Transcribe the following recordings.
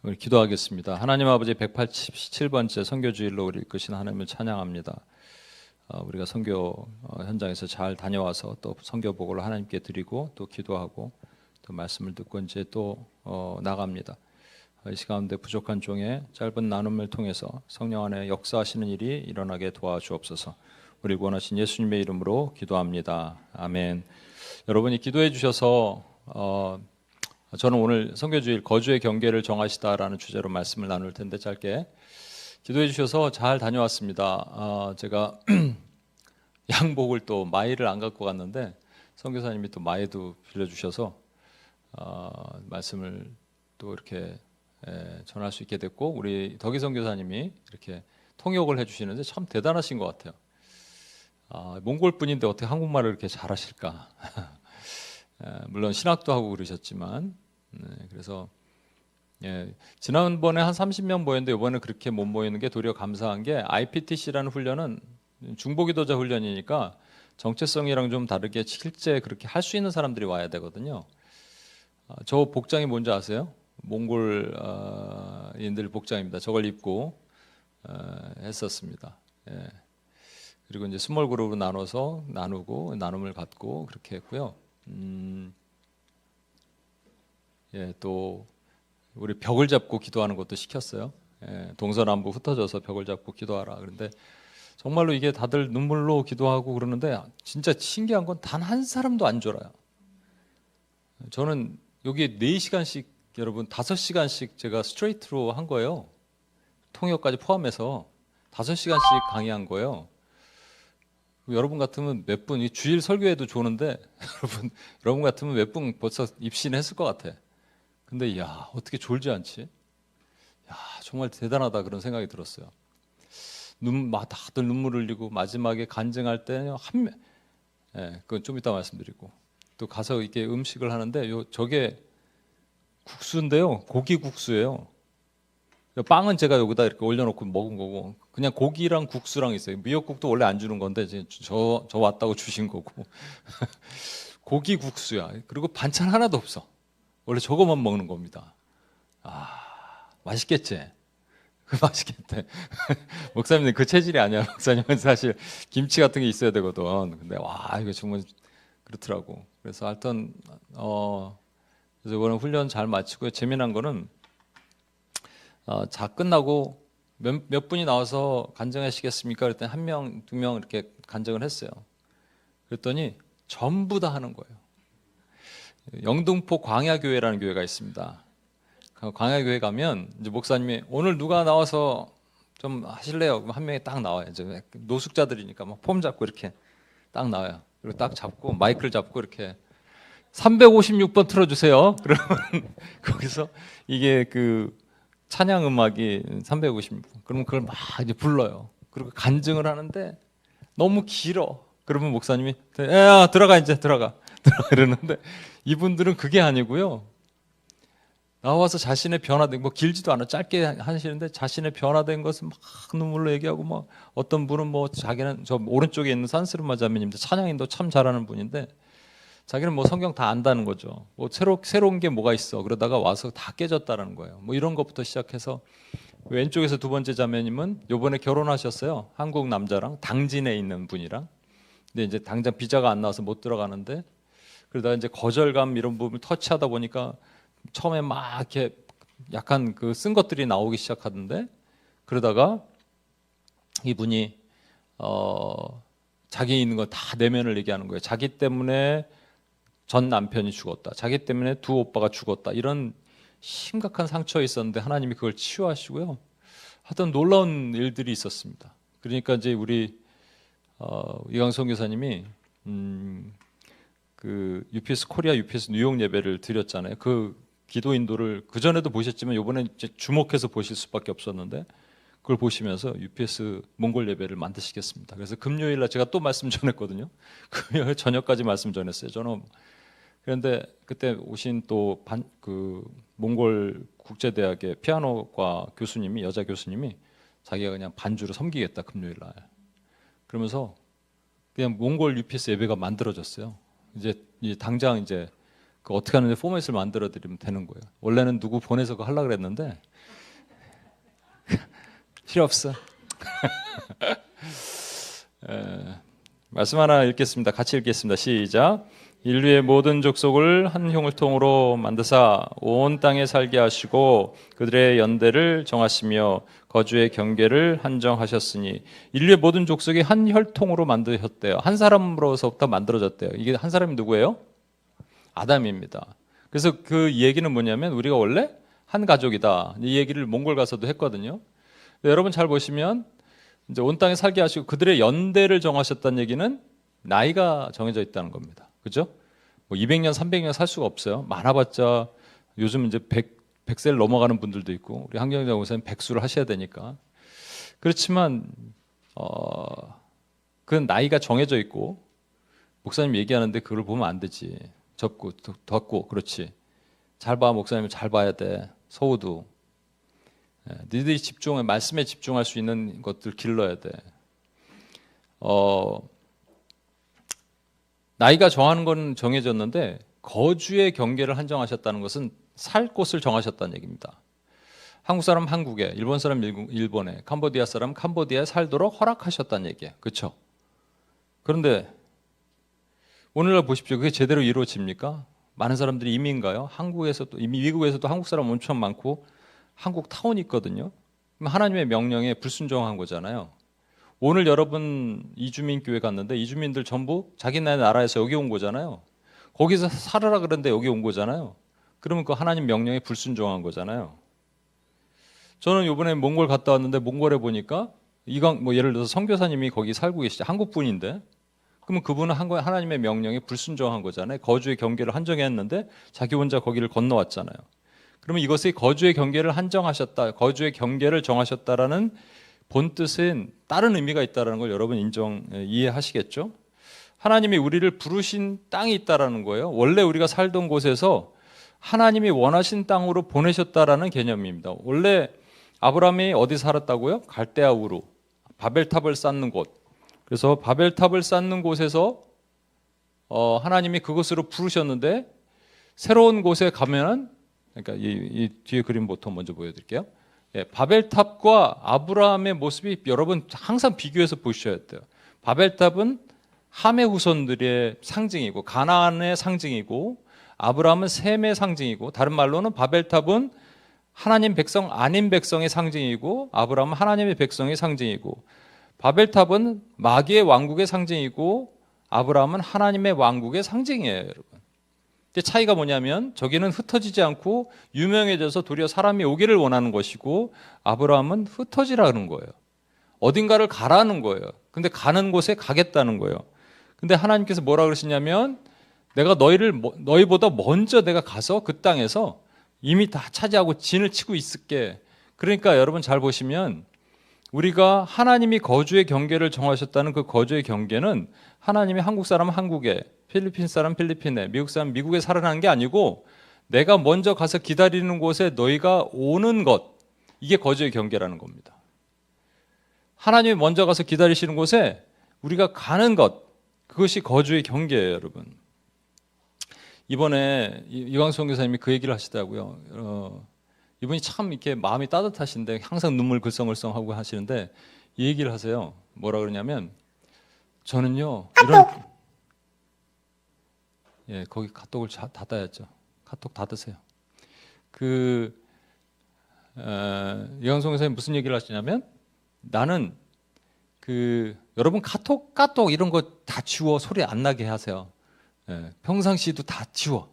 우리 기도하겠습니다. 하나님 아버지 187번째 선교주일로 우리 이끄신 하나님을 찬양합니다. 우리가 선교 현장에서 잘 다녀와서 또 선교 보고를 하나님께 드리고 또 기도하고 또 말씀을 듣고 이제 또 나갑니다. 이 시간 가운데 부족한 종의 짧은 나눔을 통해서 성령 안에 역사하시는 일이 일어나게 도와주옵소서. 우리 구원하신 예수님의 이름으로 기도합니다. 아멘. 여러분이 기도해 주셔서 저는 오늘 선교주일 거주의 경계를 정하시다라는 주제로 말씀을 나눌 텐데 짧게 기도해 주셔서 잘 다녀왔습니다. 제가 양복을 또 마이를 안 갖고 갔는데 선교사님이 또 마이도 빌려주셔서 말씀을 또 이렇게 전할 수 있게 됐고 우리 덕희 선교사님이 이렇게 통역을 해주시는데 참 대단하신 것 같아요. 몽골 분인데 어떻게 한국말을 이렇게 잘하실까? 물론 신학도 하고 그러셨지만 그래서 지난번에 한 30명 모였는데 이번에 그렇게 못 모이는 게 도리어 감사한 게 IPTC라는 훈련은 중보기도자 훈련이니까 정체성이랑 좀 다르게 실제 그렇게 할 수 있는 사람들이 와야 되거든요. 저 복장이 뭔지 아세요? 몽골인들 복장입니다. 저걸 입고 했었습니다. 그리고 이제 스몰 그룹으로 나눠서 나누고 나눔을 갖고 그렇게 했고요. 또 우리 벽을 잡고 기도하는 것도 시켰어요. 동서남북 흩어져서 벽을 잡고 기도하라. 그런데 정말로 이게 다들 눈물로 기도하고 그러는데 진짜 신기한 건 단 한 사람도 안 졸아요. 저는 여기 4시간씩 여러분 5시간씩 제가 스트레이트로 한 거예요. 통역까지 포함해서 5시간씩 강의한 거예요. 여러분 같으면 몇 분, 주일 설교해도 좋은데 여러분 같으면 몇 분 벌써 입신했을 것 같아. 근데 야 어떻게 졸지 않지? 야 정말 대단하다 그런 생각이 들었어요. 다들 눈물 흘리고 마지막에 간증할 때 그건 좀 이따 말씀드리고 또 가서 이렇게 음식을 하는데 저게 국수인데요, 고기 국수예요. 빵은 제가 여기다 이렇게 올려놓고 먹은 거고 그냥 고기랑 국수랑 있어요. 미역국도 원래 안 주는 건데 저 왔다고 주신 거고 고기 국수야. 그리고 반찬 하나도 없어. 원래 저거만 먹는 겁니다. 맛있겠지? 맛있겠대. 목사님은 그 체질이 아니야. 목사님은 사실 김치 같은 게 있어야 되거든. 근데 이거 정말 그렇더라고. 그래서 하여튼 그래서 이번에 훈련 잘 마치고 재미난 거는 끝나고 몇 분이 나와서 간증하시겠습니까? 그랬더니 1명, 2명 이렇게 간증을 했어요. 그랬더니 전부 다 하는 거예요. 영등포 광야교회라는 교회가 있습니다. 광야교회 가면 이제 목사님이 오늘 누가 나와서 좀 하실래요? 한 명이 딱 나와요. 이제 노숙자들이니까 막 폼 잡고 이렇게 딱 나와요. 그리고 딱 잡고 마이크를 잡고 이렇게 356번 틀어주세요. 그러면 거기서 이게 그 찬양 음악이 356번. 그러면 그걸 막 이제 불러요. 그리고 간증을 하는데 너무 길어. 그러면 목사님이 야 들어가 이제 들어가 이러는데 이분들은 그게 아니고요. 나와서 자신의 변화된 길지도 않아 짧게 하시는데 자신의 변화된 것을 막 눈물로 얘기하고 막 어떤 분은 자기는 저 오른쪽에 있는 산스르마 자매님도 찬양인도 참 잘하는 분인데 자기는 성경 다 안다는 거죠. 새로운 게 뭐가 있어. 그러다가 와서 다 깨졌다라는 거예요. 이런 것부터 시작해서 왼쪽에서 두 번째 자매님은 요번에 결혼하셨어요. 한국 남자랑 당진에 있는 분이랑. 근데 이제 당장 비자가 안 나와서 못 들어가는데 그러다가 이제 거절감 이런 부분을 터치하다 보니까 처음에 막 이렇게 약간 쓴 것들이 나오기 시작하던데 그러다가 이분이 자기 있는 거 다 내면을 얘기하는 거예요. 자기 때문에 전 남편이 죽었다. 자기 때문에 두 오빠가 죽었다. 이런 심각한 상처에 있었는데 하나님이 그걸 치유하시고요. 하여튼 놀라운 일들이 있었습니다. 그러니까 이제 우리 이광성 교사님이 그 UPS 코리아 UPS 뉴욕 예배를 드렸잖아요. 그 기도 인도를 그 전에도 보셨지만 이번에 이제 주목해서 보실 수밖에 없었는데 그걸 보시면서 UPS 몽골 예배를 만드시겠습니다. 그래서 금요일 날 제가 또 말씀 전했거든요. 금요일 저녁까지 말씀 전했어요. 저는 그런데 그때 오신 또 몽골 국제대학의 피아노과 교수님이 여자 교수님이 자기가 그냥 반주로 섬기겠다 금요일 날 그러면서 그냥 몽골 UPS 예배가 만들어졌어요. 이제 당장 이제 어떻게 하는데 포맷을 만들어 드리면 되는 거예요. 원래는 누구 보내서 그거 하려고 그랬는데 필요 없어. 말씀 하나 읽겠습니다. 같이 읽겠습니다. 시작. 인류의 모든 족속을 한 흉을통으로 만드사 온 땅에 살게 하시고 그들의 연대를 정하시며 거주의 경계를 한정하셨으니 인류의 모든 족속이 한 혈통으로 만드셨대요. 한 사람으로서부터 만들어졌대요. 이게 한 사람이 누구예요? 아담입니다. 그래서 그 얘기는 뭐냐면 우리가 원래 한 가족이다. 이 얘기를 몽골 가서도 했거든요. 여러분 잘 보시면 이제 온 땅에 살게 하시고 그들의 연대를 정하셨다는 얘기는 나이가 정해져 있다는 겁니다. 그죠? 뭐 200년, 300년 살 수가 없어요. 많아봤자 요즘 이제 100세를 넘어가는 분들도 있고 우리 한경장 목사님 100수를 하셔야 되니까. 그렇지만 그 나이가 정해져 있고 목사님 얘기하는데 그걸 보면 안 되지. 접고 덮고 그렇지. 잘 봐 목사님 잘 봐야 돼. 서우도. 너희들이 집중해 말씀에 집중할 수 있는 것들 길러야 돼. 나이가 정하는 건 정해졌는데 거주의 경계를 한정하셨다는 것은 살 곳을 정하셨다는 얘기입니다. 한국 사람 한국에, 일본 사람 일본에, 캄보디아 사람 캄보디아에 살도록 허락하셨다는 얘기예요. 그렇죠? 그런데 오늘날 보십시오. 그게 제대로 이루어집니까? 많은 사람들이 이민가요? 한국에서도 이미 미국에서도 한국 사람 엄청 많고 한국 타운이 있거든요. 그럼 하나님의 명령에 불순종한 거잖아요. 오늘 여러분 이주민 교회 갔는데 이주민들 전부 자기네 나라에서 여기 온 거잖아요. 거기서 살아라 그랬는데 여기 온 거잖아요. 그러면 그 하나님 명령에 불순종한 거잖아요. 저는 이번에 몽골 갔다 왔는데 몽골에 보니까 뭐 예를 들어서 선교사님이 거기 살고 계시죠. 한국 분인데 그러면 그분은 하나님의 명령에 불순종한 거잖아요. 거주의 경계를 한정했는데 자기 혼자 거기를 건너왔잖아요. 그러면 이것이 거주의 경계를 한정하셨다, 거주의 경계를 정하셨다라는 본 뜻은 다른 의미가 있다는 걸 여러분 이해하시겠죠? 하나님이 우리를 부르신 땅이 있다라는 거예요. 원래 우리가 살던 곳에서 하나님이 원하신 땅으로 보내셨다라는 개념입니다. 원래 아브라함이 어디 살았다고요? 갈대아 우루, 바벨탑을 쌓는 곳. 그래서 바벨탑을 쌓는 곳에서 하나님이 그곳으로 부르셨는데 새로운 곳에 가면은 그러니까 이 뒤에 그림부터 먼저 보여드릴게요. 예, 바벨탑과 아브라함의 모습이 여러분 항상 비교해서 보셔야 돼요. 바벨탑은 함의 후손들의 상징이고 가나안의 상징이고 아브라함은 셈의 상징이고 다른 말로는 바벨탑은 하나님 백성 아닌 백성의 상징이고 아브라함은 하나님의 백성의 상징이고 바벨탑은 마귀의 왕국의 상징이고 아브라함은 하나님의 왕국의 상징이에요, 여러분. 근데 차이가 뭐냐면 저기는 흩어지지 않고 유명해져서 도리어 사람이 오기를 원하는 것이고 아브라함은 흩어지라는 거예요. 어딘가를 가라는 거예요. 근데 가는 곳에 가겠다는 거예요. 근데 하나님께서 뭐라 그러시냐면 내가 너희보다 먼저 내가 가서 그 땅에서 이미 다 차지하고 진을 치고 있을게. 그러니까 여러분 잘 보시면 우리가 하나님이 거주의 경계를 정하셨다는 그 거주의 경계는 하나님이 한국 사람 한국에, 필리핀 사람 필리핀에, 미국 사람 미국에 살아나는 게 아니고 내가 먼저 가서 기다리는 곳에 너희가 오는 것, 이게 거주의 경계라는 겁니다. 하나님이 먼저 가서 기다리시는 곳에 우리가 가는 것, 그것이 거주의 경계예요, 여러분. 이번에 이광수 교사님이 그 얘기를 하시더라고요. 이분이 참 이렇게 마음이 따뜻하신데 항상 눈물 글썽글썽하고 하시는데 이 얘기를 하세요. 뭐라 그러냐면 저는요 이런 예 거기 카톡을 닫아야죠. 카톡 닫으세요. 이광수 교사님 무슨 얘기를 하시냐면 나는 여러분 카톡 이런 거 다 지워 소리 안 나게 하세요. 예, 평상시도 다 지워.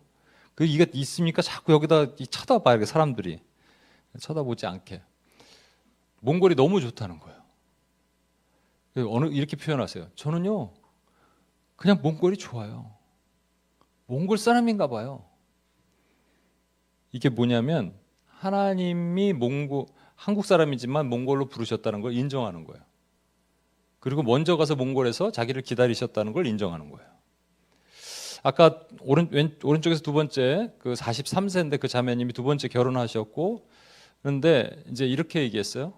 이게 있습니까? 자꾸 여기다 쳐다봐 이렇게 사람들이 쳐다보지 않게. 몽골이 너무 좋다는 거예요. 이렇게 표현하세요. 저는요 그냥 몽골이 좋아요. 몽골 사람인가 봐요. 이게 뭐냐면 하나님이 한국 사람이지만 몽골로 부르셨다는 걸 인정하는 거예요. 그리고 먼저 가서 몽골에서 자기를 기다리셨다는 걸 인정하는 거예요. 아까 오른쪽에서 두 번째 43세인데 그 자매님이 두 번째 결혼하셨고 그런데 이제 이렇게 얘기했어요.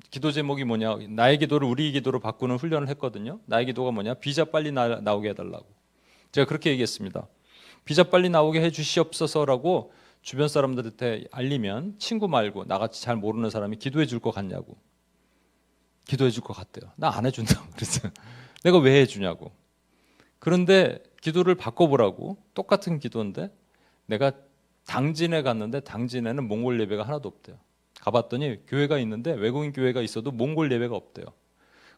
기도 제목이 뭐냐? 나의 기도를 우리 기도로 바꾸는 훈련을 했거든요. 나의 기도가 뭐냐? 비자 빨리 나오게 해달라고. 제가 그렇게 얘기했습니다. 비자 빨리 나오게 해주시옵소서라고 주변 사람들한테 알리면 친구 말고 나같이 잘 모르는 사람이 기도해 줄 것 같냐고. 기도해 줄 것 같대요. 나 안 해준다고 그랬어요. 내가 왜 해주냐고. 그런데 기도를 바꿔보라고. 똑같은 기도인데 내가 당진에 갔는데 당진에는 몽골 예배가 하나도 없대요. 가봤더니 교회가 있는데 외국인 교회가 있어도 몽골 예배가 없대요.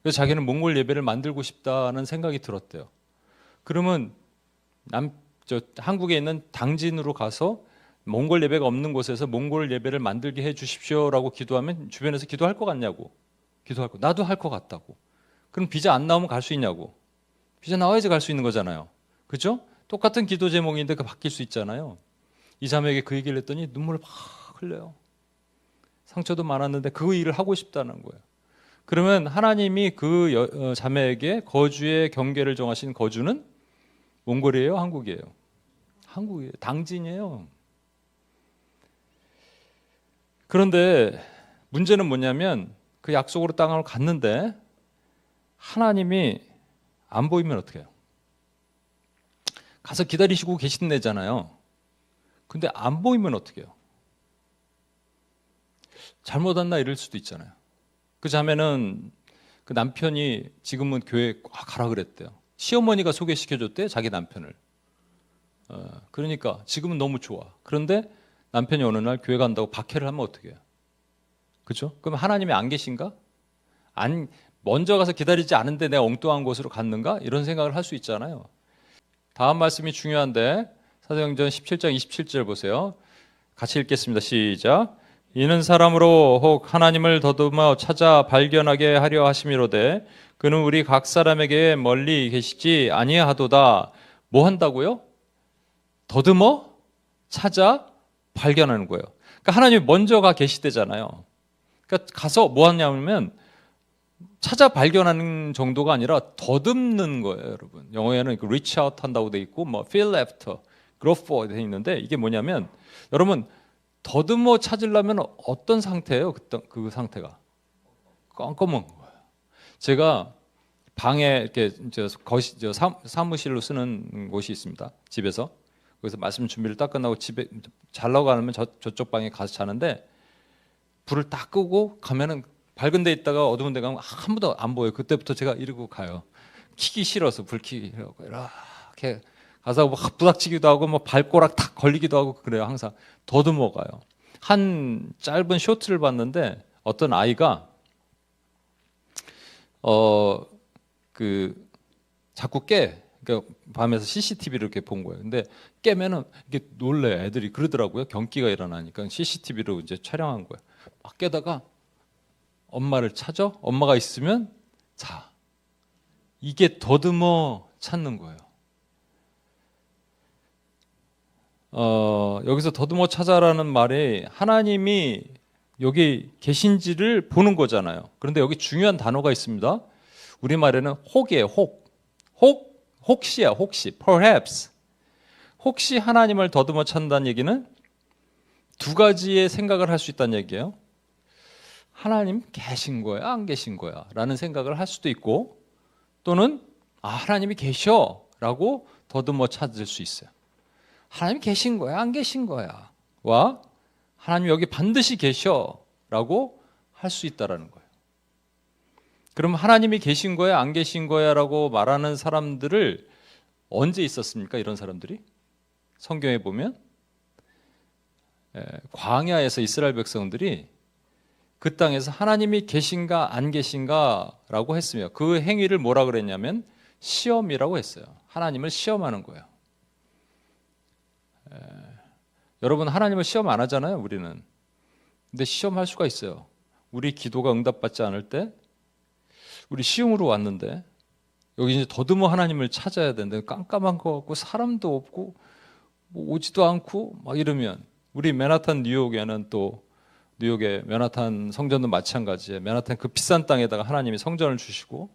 그래서 자기는 몽골 예배를 만들고 싶다는 생각이 들었대요. 그러면 한국에 있는 당진으로 가서 몽골 예배가 없는 곳에서 몽골 예배를 만들게 해 주십시오라고 기도하면 주변에서 기도할 것 같냐고. 기도할 거. 나도 할 것 같다고. 그럼 비자 안 나오면 갈 수 있냐고. 비자 나와야지 갈 수 있는 거잖아요. 그죠? 똑같은 기도 제목인데 그 바뀔 수 있잖아요. 이 자매에게 그 얘기를 했더니 눈물을 막 흘려요. 상처도 많았는데 그 일을 하고 싶다는 거예요. 그러면 하나님이 그 자매에게 거주의 경계를 정하신 거주는 몽골이에요? 한국이에요? 한국이에요. 당진이에요. 그런데 문제는 뭐냐면 그 약속으로 땅을 갔는데 하나님이 안 보이면 어떻게 해요? 가서 기다리시고 계신대잖아요. 근데 안 보이면 어떻게 해요? 잘못 왔나 이럴 수도 있잖아요. 그 자매는 그 남편이 지금은 교회에 가라 그랬대요. 시어머니가 소개시켜줬대 자기 남편을. 그러니까 지금은 너무 좋아. 그런데 남편이 어느 날 교회 간다고 박해를 하면 어떻게 해요? 그렇죠? 그럼 하나님이 안 계신가? 먼저 가서 기다리지 않은데 내가 엉뚱한 곳으로 갔는가? 이런 생각을 할 수 있잖아요. 다음 말씀이 중요한데 사도행전 17장 27절 보세요. 같이 읽겠습니다. 시작. 이는 사람으로 혹 하나님을 더듬어 찾아 발견하게 하려 하심이로되 그는 우리 각 사람에게 멀리 계시지 아니하도다. 뭐 한다고요? 더듬어 찾아 발견하는 거예요. 그러니까 하나님이 먼저 가 계시대잖아요. 그러니까 가서 뭐 하냐면 찾아 발견하는 정도가 아니라 더듬는 거예요, 여러분. 영어에는 reach out 한다고 돼 있고 뭐 feel after, grow for 돼 있는데 이게 뭐냐면 여러분 더듬어 찾으려면 어떤 상태예요? 그 상태가 껌껌한 거예요. 제가 방에 이렇게 사무실로 쓰는 곳이 있습니다. 집에서 거기서 말씀 준비를 딱 끝나고 집에 자려고 하면 저쪽 방에 가서 자는데 불을 딱 끄고 가면은 밝은 데 있다가 어두운 데 가면 아무도 안 보여요. 그때부터 제가 이러고 가요. 키기 싫어서 불 켜고 이렇게 가서 막 부닥치기도 하고 뭐 발꼬락 탁 걸리기도 하고 그래요. 항상 더듬어 가요. 한 짧은 쇼트를 봤는데 어떤 아이가 자꾸 그러니까 밤에서 CCTV를 이렇게 본 거예요. 근데 깨면은 이게 놀래 애들이 그러더라고요. 경기가 일어나니까 CCTV로 이제 촬영한 거예요. 막 깨다가 엄마를 찾아? 엄마가 있으면 자. 이게 더듬어 찾는 거예요. 여기서 더듬어 찾아라는 말이 하나님이 여기 계신지를 보는 거잖아요. 그런데 여기 중요한 단어가 있습니다. 우리말에는 혹이에요. 혹시야, 혹시. perhaps. 혹시 하나님을 더듬어 찾는다는 얘기는 두 가지의 생각을 할 수 있다는 얘기예요. 하나님 계신 거야, 안 계신 거야? 라는 생각을 할 수도 있고 또는 하나님이 계셔 라고 더듬어 찾을 수 있어요. 하나님 계신 거야, 안 계신 거야? 와 하나님 여기 반드시 계셔 라고 할 수 있다는 거예요. 그럼 하나님이 계신 거야, 안 계신 거야 라고 말하는 사람들을 언제 있었습니까? 이런 사람들이? 성경에 보면 광야에서 이스라엘 백성들이 그 땅에서 하나님이 계신가 안 계신가 라고 했으며 그 행위를 뭐라 그랬냐면 시험이라고 했어요. 하나님을 시험하는 거예요. 여러분 하나님을 시험 안 하잖아요, 우리는. 근데 시험할 수가 있어요. 우리 기도가 응답받지 않을 때 우리 시험으로 왔는데 여기 이제 더듬어 하나님을 찾아야 되는데 깜깜한 거 같고 사람도 없고 뭐 오지도 않고 막 이러면 우리 맨하탄 뉴욕에는 또 뉴욕의 맨하탄 성전도 마찬가지예요. 맨하탄 그 비싼 땅에다가 하나님이 성전을 주시고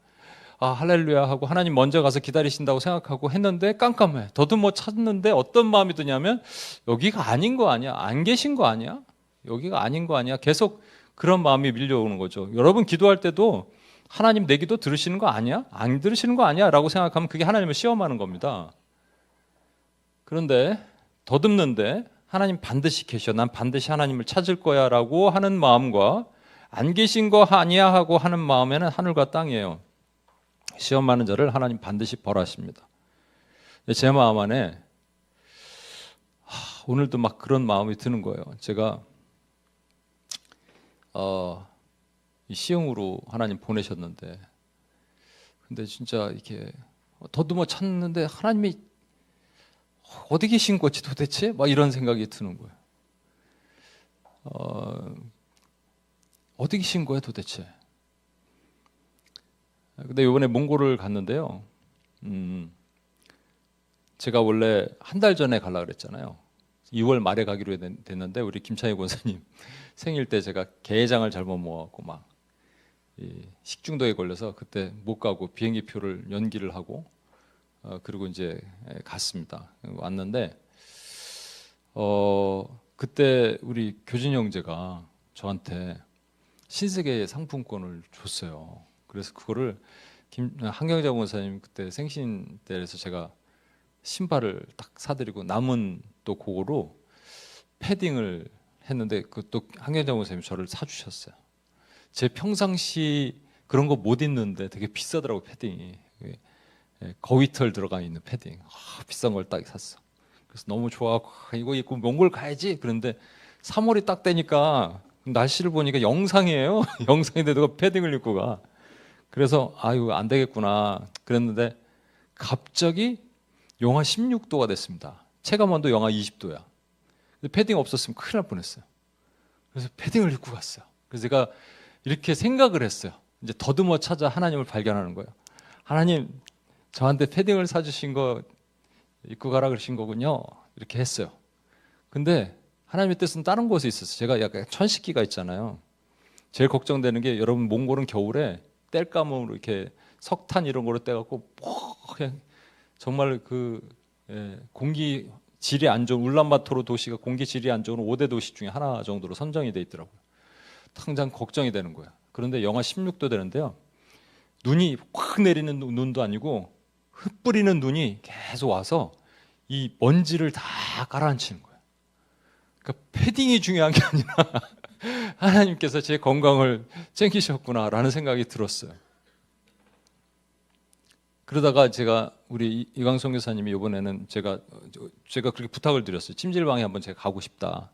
할렐루야 하고 하나님 먼저 가서 기다리신다고 생각하고 했는데 깜깜해. 더듬어 찾는데 어떤 마음이 드냐면 여기가 아닌 거 아니야? 안 계신 거 아니야? 여기가 아닌 거 아니야? 계속 그런 마음이 밀려오는 거죠. 여러분 기도할 때도 하나님 내 기도 들으시는 거 아니야? 안 들으시는 거 아니야? 라고 생각하면 그게 하나님을 시험하는 겁니다. 그런데 더듬는데 하나님 반드시 계셔. 난 반드시 하나님을 찾을 거야 라고 하는 마음과 안 계신 거 아니야 하고 하는 마음에는 하늘과 땅이에요. 시험하는 자를 하나님 반드시 벌하십니다. 제 마음 안에 오늘도 막 그런 마음이 드는 거예요. 제가 이 시험으로 하나님 보내셨는데, 근데 진짜 이렇게 더듬어 찾는데 하나님이 어디 계신 거지 도대체? 막 이런 생각이 드는 거예요. 어디 계신 거야 도대체? 근데 이번에 몽골을 갔는데요. 제가 원래 한 달 전에 가려고 그랬잖아요. 2월 말에 가기로 됐는데 우리 김창희 권사님 생일 때 제가 게장을 잘못 먹었고 막 식중독에 걸려서 그때 못 가고 비행기 표를 연기를 하고 그리고 이제 갔습니다. 왔는데 그때 우리 교진 형제가 저한테 신세계 상품권을 줬어요. 그래서 그거를 한경자 권사님 그때 생신 때에서 제가 신발을 딱 사드리고 남은 또 그거로 패딩을 했는데 그것도 한경자 권사님 저를 사주셨어요. 제 평상시 그런 거 못 입는데 되게 비싸더라고 패딩이. 거위털 들어가 있는 패딩. 비싼 걸 딱 샀어. 그래서 너무 좋아하고 이거 입고 몽골 가야지. 그런데 3월이 딱 되니까 날씨를 보니까 영상이에요. 영상인데 누가 패딩을 입고 가. 그래서 이거 안 되겠구나 그랬는데 갑자기 영하 16도가 됐습니다. 체감온도 영하 20도야. 패딩 없었으면 큰일 날 뻔했어요. 그래서 패딩을 입고 갔어요. 그래서 제가 이렇게 생각을 했어요. 이제 더듬어 찾아 하나님을 발견하는 거예요. 하나님, 저한테 패딩을 사주신 거 입고 가라 그러신 거군요. 이렇게 했어요. 근데 하나님의 뜻은 다른 곳에 있었어요. 제가 약간 천식기가 있잖아요. 제일 걱정되는 게 여러분 몽골은 겨울에 땔감으로 이렇게 석탄 이런 거로 떼갖고 그냥 정말 공기 질이 안 좋은 울란바토르 도시가 공기 질이 안 좋은 5대 도시 중에 하나 정도로 선정이 돼 있더라고요. 당장 걱정이 되는 거야. 그런데 영하 16도 되는데요. 눈이 확 내리는 눈도 아니고 흩뿌리는 눈이 계속 와서 이 먼지를 다 가라앉히는 거예요. 그러니까 패딩이 중요한 게 아니라 하나님께서 제 건강을 챙기셨구나라는 생각이 들었어요. 그러다가 제가 우리 이광성 교사님이 이번에는 제가 그렇게 부탁을 드렸어요. 찜질방에 한번 제가 가고 싶다.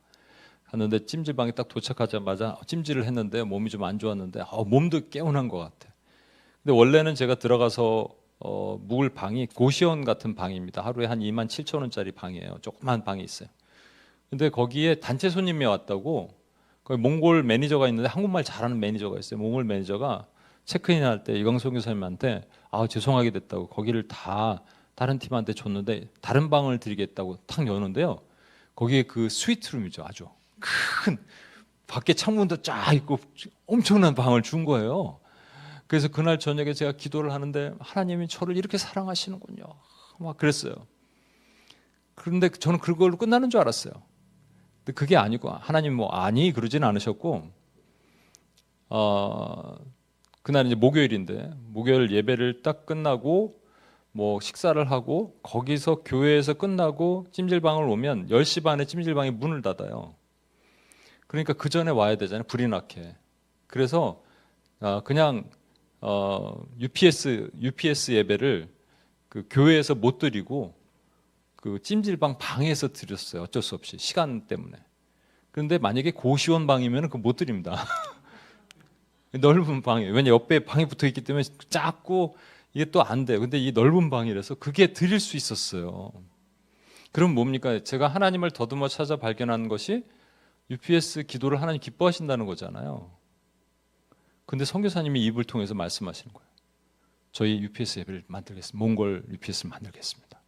갔는데 찜질방에 딱 도착하자마자 찜질을 했는데 몸이 좀 안 좋았는데 몸도 개운한 것 같아. 근데 원래는 제가 들어가서 묵을 방이 고시원 같은 방입니다. 하루에 한 27,000원짜리 방이에요. 조그만 방이 있어요. 근데 거기에 단체 손님이 왔다고 거기 몽골 매니저가 있는데 한국말 잘하는 매니저가 있어요. 몽골 매니저가 체크인 할 때 이광성 교사님한테 죄송하게 됐다고 거기를 다 다른 팀한테 줬는데 다른 방을 드리겠다고 탁 여는데요. 거기에 그 스위트룸이죠. 아주 큰 밖에 창문도 쫙 있고 엄청난 방을 준 거예요. 그래서 그날 저녁에 제가 기도를 하는데 하나님이 저를 이렇게 사랑하시는군요. 막 그랬어요. 그런데 저는 그걸로 끝나는 줄 알았어요. 근데 그게 아니고 하나님 아니 그러진 않으셨고 그날 이제 목요일인데 목요일 예배를 딱 끝나고 식사를 하고 거기서 교회에서 끝나고 찜질방을 오면 10시 반에 찜질방이 문을 닫아요. 그러니까 그 전에 와야 되잖아요. 불이 나게. 그래서 그냥 UPS 예배를 그 교회에서 못 드리고 그 찜질방 방에서 드렸어요. 어쩔 수 없이 시간 때문에. 그런데 만약에 고시원 방이면 그거 못 드립니다. 넓은 방이에요. 왜냐 옆에 방이 붙어 있기 때문에 작고 이게 또 안 돼요. 근데 이 넓은 방이라서 그게 드릴 수 있었어요. 그럼 뭡니까? 제가 하나님을 더듬어 찾아 발견한 것이 UPS 기도를 하나님 기뻐하신다는 거잖아요. 근데 선교사님이 입을 통해서 말씀하시는 거예요. 저희 UPS 예배를 만들겠습니다. 몽골 UPS를 만들겠습니다.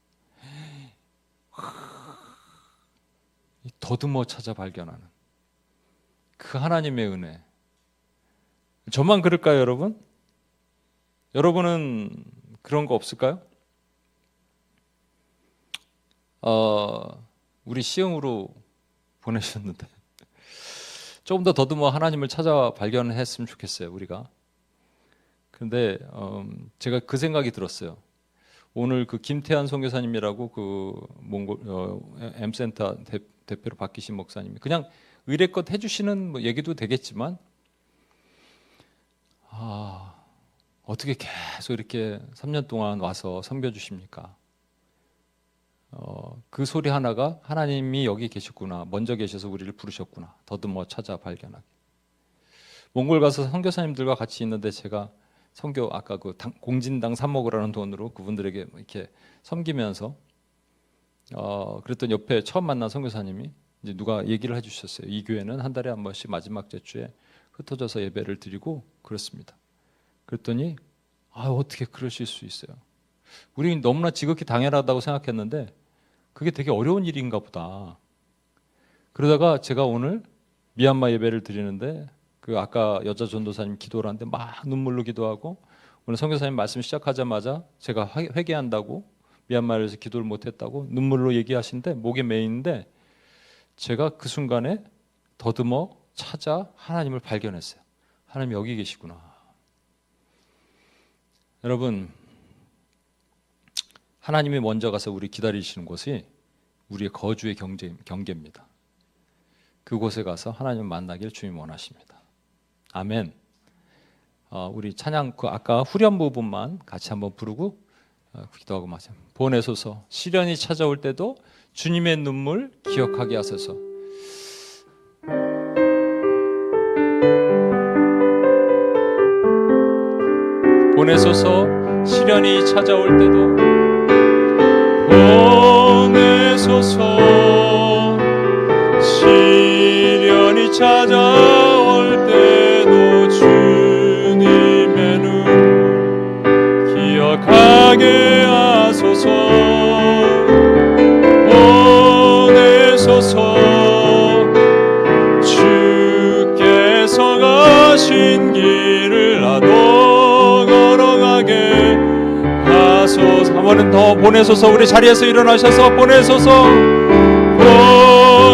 더듬어 찾아 발견하는 그 하나님의 은혜. 저만 그럴까요, 여러분? 여러분은 그런 거 없을까요? 우리 시흥으로 보내셨는데 조금 더 더듬어 하나님을 찾아 발견했으면 좋겠어요, 우리가. 그런데 제가 그 생각이 들었어요. 오늘 그 김태한 선교사님이라고 그 몽골 M센터 대표로 바뀌신 목사님이 그냥 의례껏 해주시는 얘기도 되겠지만 어떻게 계속 이렇게 3년 동안 와서 섬겨주십니까? 그 소리 하나가 하나님이 여기 계셨구나, 먼저 계셔서 우리를 부르셨구나, 더듬어 찾아 발견하게. 몽골 가서 선교사님들과 같이 있는데 제가 선교 아까 그 공진당 3억이라는 돈으로 그분들에게 이렇게 섬기면서 그랬더니 옆에 처음 만난 선교사님이 이제 누가 얘기를 해주셨어요. 이 교회는 한 달에 한 번씩 마지막 제주에 흩어져서 예배를 드리고 그렇습니다. 그랬더니 어떻게 그러실 수 있어요? 우리 너무나 지극히 당연하다고 생각했는데 그게 되게 어려운 일인가 보다. 그러다가 제가 오늘 미얀마 예배를 드리는데 그 아까 여자 전도사님 기도를 하는데 막 눈물로 기도하고, 오늘 선교사님 말씀 시작하자마자 제가 회개한다고 미얀마에서 기도를 못했다고 눈물로 얘기하신데 목에 메이는데, 제가 그 순간에 더듬어 찾아 하나님을 발견했어요. 하나님 여기 계시구나. 여러분, 하나님이 먼저 가서 우리 기다리시는 곳이 우리의 거주의 경계입니다. 그곳에 가서 하나님을 만나길 주님 원하십니다. 아멘. 우리 찬양 그 아까 후렴 부분만 같이 한번 부르고 기도하고 마세요. 보내소서. 시련이 찾아올 때도 주님의 눈물 기억하게 하소서. 보내소서. 시련이 찾아올 때도 보내소서. 시련이 찾아올 때도 주님의 눈물 기억하게 하소서. 보내소서. 주께서 가신 길을 나도 걸어가게 하소서. 한 번은 더 보내소서. 우리 자리에서 일어나셔서 보내소서.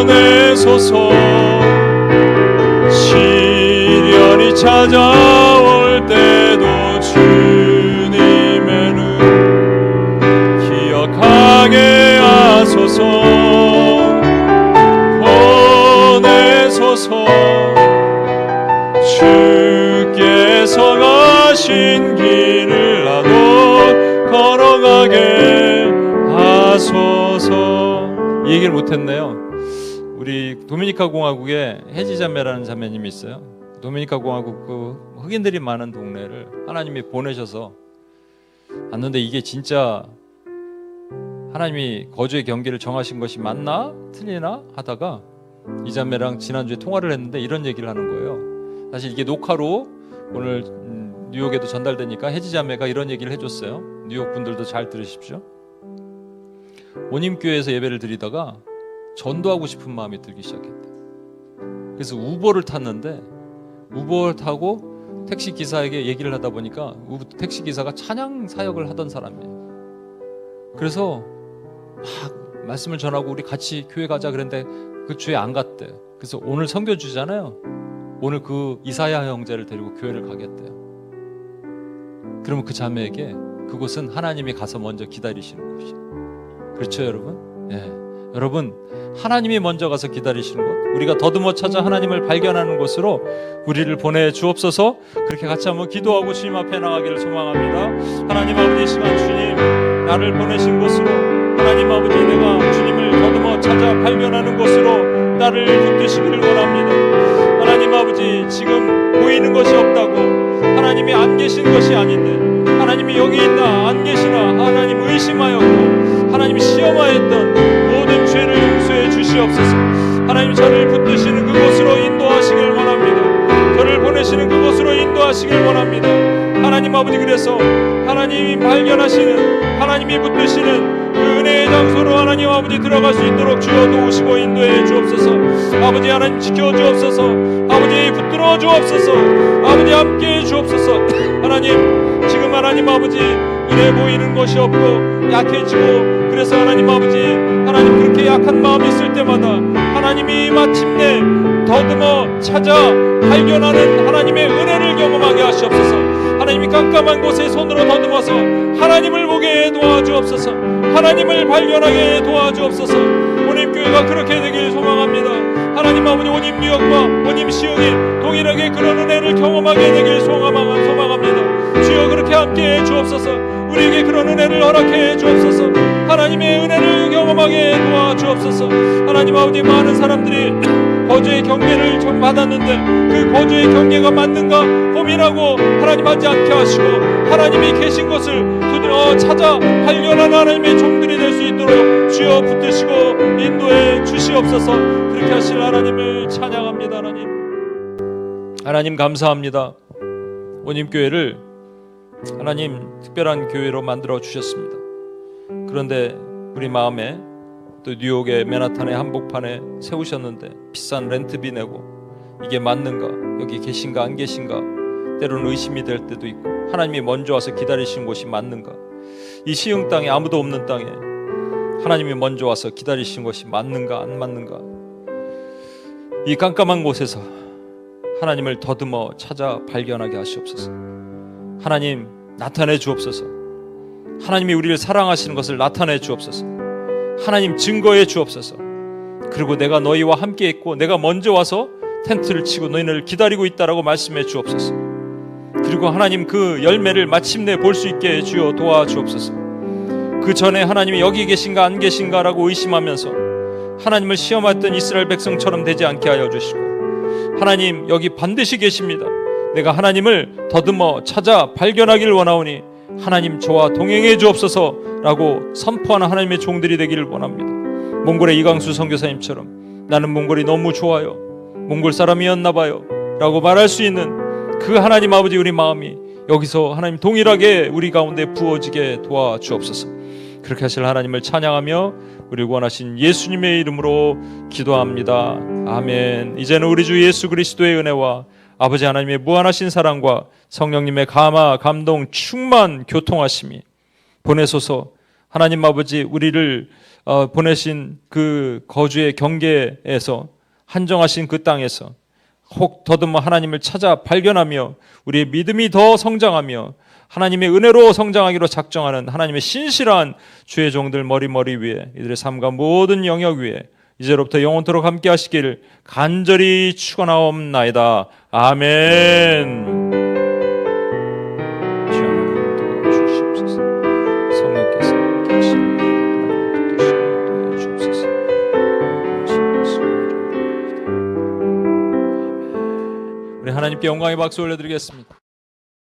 보내소서. 시련이 찾아올 때도 주님의 눈 기억하게 하소서. 보내소서. 주께서 가신 길을 나도 걸어가게 하소서. 이 얘기를 못했네요. 우리 도미니카 공화국에 혜지 자매라는 자매님이 있어요. 도미니카 공화국 그 흑인들이 많은 동네를 하나님이 보내셔서 왔는데, 이게 진짜 하나님이 거주의 경계를 정하신 것이 맞나 틀리나 하다가 이 자매랑 지난주에 통화를 했는데 이런 얘기를 하는 거예요. 사실 이게 녹화로 오늘 뉴욕에도 전달되니까 혜지 자매가 이런 얘기를 해줬어요. 뉴욕 분들도 잘 들으십시오. 모님교회에서 예배를 드리다가 전도하고 싶은 마음이 들기 시작했대. 그래서 우버를 탔는데, 우버를 타고 택시 기사에게 얘기를 하다 보니까 택시 기사가 찬양 사역을 하던 사람이에요. 그래서 막 말씀을 전하고 우리 같이 교회 가자 그랬는데 그 주에 안 갔대. 그래서 오늘 선교 주잖아요. 오늘 그 이사야 형제를 데리고 교회를 가겠대요. 그러면 그 자매에게 그곳은 하나님이 가서 먼저 기다리시는 곳이에요. 그렇죠, 여러분? 예. 여러분, 하나님이 먼저 가서 기다리시는 곳, 우리가 더듬어 찾아 하나님을 발견하는 곳으로 우리를 보내 주옵소서. 그렇게 같이 한번 기도하고 주님 앞에 나가기를 소망합니다. 하나님 아버지, 이 시간 주님 나를 보내신 곳으로, 하나님 아버지 내가 주님을 더듬어 찾아 발견하는 곳으로 나를 붙드시기를 원합니다. 하나님 아버지, 지금 보이는 것이 없다고 하나님이 안 계신 것이 아닌데, 하나님이 여기 있나 안 계시나 하나님 의심하였고 하나님 시험하였던 모든 죄를 용서해 주시옵소서. 하나님 저를 붙드시는 그곳으로 인도하시길 원합니다. 저를 보내시는 그곳으로 인도하시길 원합니다. 하나님 아버지, 그래서 하나님이 발견하시는, 하나님이 붙드시는 그 은혜의 장소로 하나님 아버지 들어갈 수 있도록 주여 도우시고 인도해 주옵소서. 아버지 하나님 지켜 주옵소서. 아버지 붙들어 주옵소서. 아버지 함께해 주옵소서. 하나님, 지금 하나님 아버지 눈에 보이는 것이 없고 약해지고, 그래서 하나님 아버지, 하나님 그렇게 약한 마음이 있을 때마다 하나님이 마침내 더듬어 찾아 발견하는 하나님의 은혜를 경험하게 하시옵소서. 하나님이 깜깜한 곳에 손으로 더듬어서 하나님을 보게 도와주옵소서. 하나님을 발견하게 도와주옵소서. 오님 교회가 그렇게 되길 소망합니다. 하나님 아버지, 오님 뉴욕과 오님 시흥이 동일하게 그런 은혜를 경험하게 되길 소망합니다. 허락해 주옵소서. 하나님의 은혜를 경험하게 도와주옵소서. 하나님 아버지, 많은 사람들이 거주의 경계를 좀 받았는데 그 거주의 경계가 맞는가 고민하고 하나님 하지 않게 하시고, 하나님이 계신 것을 드디어 찾아 발견하는 하나님의 종들이 될 수 있도록 주여 붙드시고 인도해 주시옵소서. 그렇게 하실 하나님을 찬양합니다. 하나님 감사합니다. 온임교회를 하나님 특별한 교회로 만들어 주셨습니다. 그런데 우리 마음에 또 뉴욕의 맨하탄의 한복판에 세우셨는데 비싼 렌트비 내고 이게 맞는가, 여기 계신가 안 계신가 때로는 의심이 될 때도 있고, 하나님이 먼저 와서 기다리신 곳이 맞는가, 이 시흥 땅에 아무도 없는 땅에 하나님이 먼저 와서 기다리신 것이 맞는가 안 맞는가, 이 깜깜한 곳에서 하나님을 더듬어 찾아 발견하게 하시옵소서. 하나님 나타내 주옵소서. 하나님이 우리를 사랑하시는 것을 나타내 주옵소서. 하나님 증거해 주옵소서. 그리고 내가 너희와 함께 있고 내가 먼저 와서 텐트를 치고 너희를 기다리고 있다라고 말씀해 주옵소서. 그리고 하나님 그 열매를 마침내 볼 수 있게 주여 도와주옵소서. 그 전에 하나님이 여기 계신가 안 계신가라고 의심하면서 하나님을 시험했던 이스라엘 백성처럼 되지 않게 하여 주시고, 하나님 여기 반드시 계십니다. 내가 하나님을 더듬어 찾아 발견하기를 원하오니 하나님 저와 동행해 주옵소서라고 선포하는 하나님의 종들이 되기를 원합니다. 몽골의 이강수 선교사님처럼 나는 몽골이 너무 좋아요, 몽골 사람이었나 봐요 라고 말할 수 있는 그 하나님 아버지, 우리 마음이 여기서 하나님 동일하게 우리 가운데 부어지게 도와주옵소서. 그렇게 하실 하나님을 찬양하며 우리 원하신 예수님의 이름으로 기도합니다. 아멘. 이제는 우리 주 예수 그리스도의 은혜와 아버지 하나님의 무한하신 사랑과 성령님의 감화, 감동, 충만, 교통하심이 보내소서. 하나님 아버지, 우리를 보내신 그 거주의 경계에서 한정하신 그 땅에서 혹 더듬어 하나님을 찾아 발견하며 우리의 믿음이 더 성장하며 하나님의 은혜로 성장하기로 작정하는 하나님의 신실한 주의 종들 머리 위에, 이들의 삶과 모든 영역 위에 이제로부터 영원토록 함께 하시기를 간절히 축원하옵나이다. 아멘. 주여 하나님 도와주시옵소서. 성령께서 계시는 하나님 붙드시고 도와주옵소서. 우리 하나님께 영광의 박수 올려드리겠습니다.